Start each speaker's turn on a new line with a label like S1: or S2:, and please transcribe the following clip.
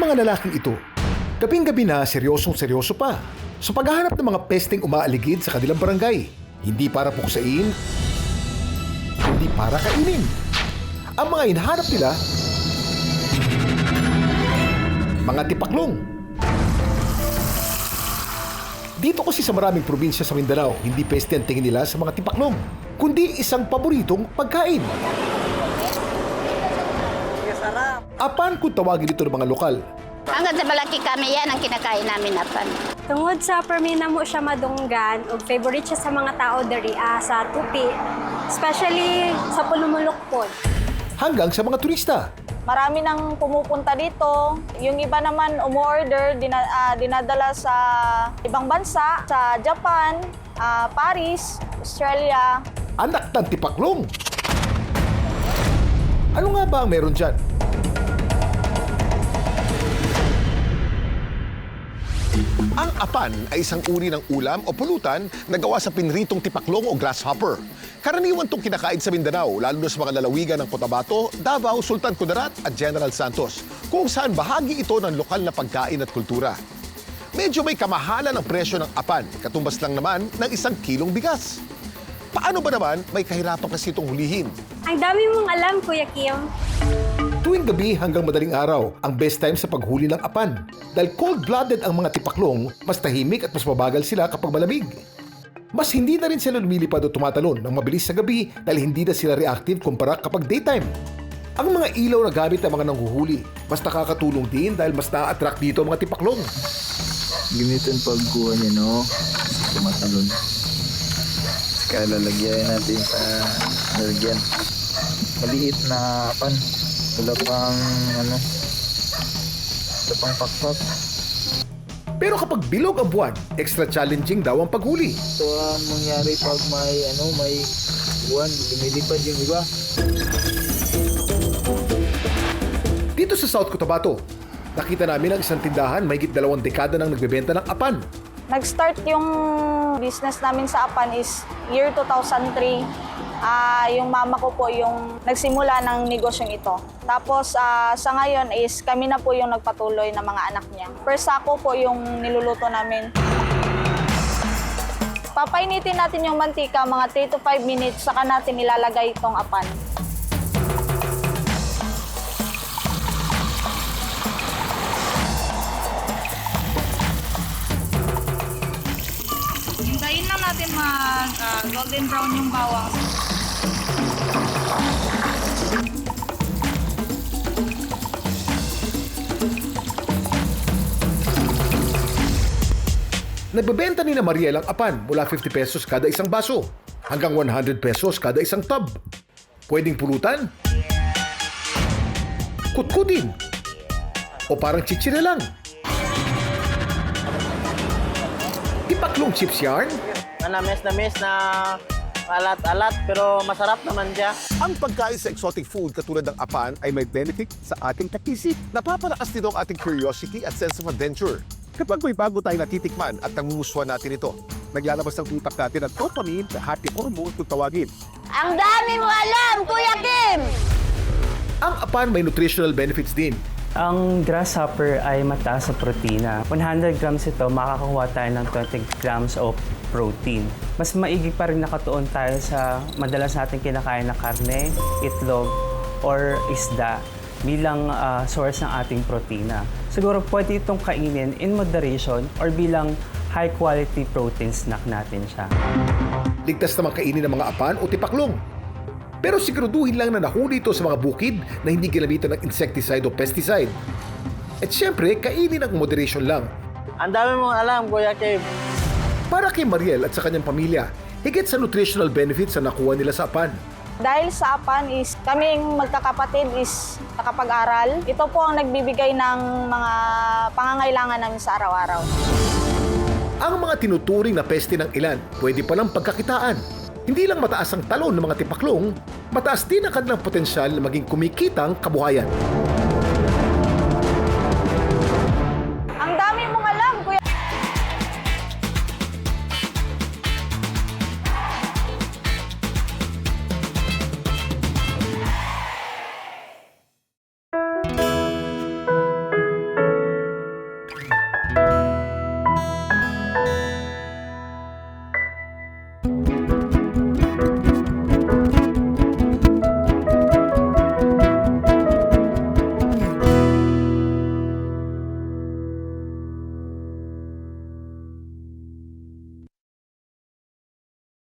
S1: mga lalaking ito, gabing-gabi na seryosong-seryoso pa sa paghahanap ng mga pesteng umaaligid sa kanilang barangay. Hindi para puksain, hindi para kainin. Ang mga hinahanap nila, mga tipaklong. Dito kasi sa maraming probinsya sa Mindanao, hindi peste ang tingin nila sa mga tipaklong, kundi isang paboritong pagkain. Apan kung tawagin ito ng mga lokal.
S2: Hanggang sa malaki kami yan ang kinakain namin apan.
S3: Tungod sa permina mo siya madunggan o favorite siya sa mga tao diri sa Tupi, especially sa Pulumulok po.
S1: Hanggang sa mga turista.
S4: Marami nang pumupunta dito. Yung iba naman umorder, dinadala sa ibang bansa, sa Japan, Paris, Australia.
S1: Anak ng tipaklong. Ano nga ba ang meron dyan? Ang apan ay isang uri ng ulam o pulutan na gawa sa pinritong tipaklong o grasshopper. Karaniwan itong kinakain sa Mindanao, lalo na sa mga lalawigan ng Cotabato, Davao, Sultan Kudarat at General Santos, kung saan bahagi ito ng lokal na pagkain at kultura. Medyo may kamahalan ang presyo ng apan, katumbas lang naman ng 1 kilong bigas. Paano ba naman may kahirapan kasi itong hulihin?
S3: Ang dami mong alam, Kuya Kim.
S1: Tuwing gabi hanggang madaling araw, ang best time sa paghuli ng apan. Dahil cold-blooded ang mga tipaklong, mas tahimik at mas mabagal sila kapag malamig. Mas hindi na rin sila lumilipad o tumatalon ng mabilis sa gabi dahil hindi na sila reactive kumpara kapag daytime. Ang mga ilaw na gamit ng mga nanghuhuli, mas nakakatulong din dahil mas na-attract dito ang mga tipaklong.
S5: Ganito yung pagkuha niya, no? Tumatalon. Kaya lalagyan natin sa lalagyan. Maliit na apan. Wala pang wala pang pakpak.
S1: Pero kapag bilog ang buwan, extra challenging daw ang paghuli.
S5: Ito ang mangyari pag may buwan, lumilipad yung iba.
S1: Dito sa South Cotabato, nakita namin ang isang tindahan mahigit 2 dekada nang nagbebenta ng apan.
S4: Nag-start yung business namin sa apan is year 2003. Yung mama ko po yung nagsimula ng negosyong ito. Tapos sa ngayon is kami na po yung nagpatuloy ng mga anak niya. Per sako po yung niluluto namin. Papainitin natin yung mantika mga 3 to 5 minutes saka natin ilalagay itong apan.
S6: Hintayin lang natin golden brown yung bawang.
S1: Nagbebenta ni na Mariel ang apan mula 50 pesos kada isang baso hanggang 100 pesos kada isang tub. Pwedeng pulutan, kutkutin, o parang chichire lang. Tipaklong chips yarn.
S7: Namis na alat-alat pero masarap naman siya.
S1: Ang pagkain sa exotic food katulad ng apan ay may benefit sa ating takisip. Napapalakas nito ang ating curiosity at sense of adventure. Kapag may bago tayong natitikman at nangungusuhan natin ito, naglalabas ng utak natin ang dopamine na happy hormone kung tawagin.
S2: Ang dami mo alam, Kuya Kim!
S1: Ang apan may nutritional benefits din.
S8: Ang grasshopper ay mataas sa protina. 100 grams ito, makakakuha tayo ng 20 grams of protein. Mas maigi pa rin nakatuon tayo sa madalas natin kinakain na karne, itlog, or isda bilang source ng ating protina. Siguro pwede itong kainin in moderation or bilang high-quality protein snack natin siya.
S1: Ligtas naman kainin ng mga apan o tipaklong. Pero siguraduhin lang na nahuli ito sa mga bukid na hindi ginamitan ng insecticide o pesticide. At syempre, kainin ng moderation lang.
S7: Ang dami mong alam, Kuya Kim.
S1: Para kay Mariel at sa kanyang pamilya, higit sa nutritional benefits na nakuha nila sa apan.
S4: Dahil sa apan is kaming magkakapatid is nakapag-aral. Ito po ang nagbibigay ng mga pangangailangan namin sa araw-araw.
S1: Ang mga tinuturing na peste ng ilan, pwede palang pagkakitaan. Hindi lang mataas ang talon ng mga tipaklong, mataas din ang kanilang potensyal na maging kumikitang kabuhayan.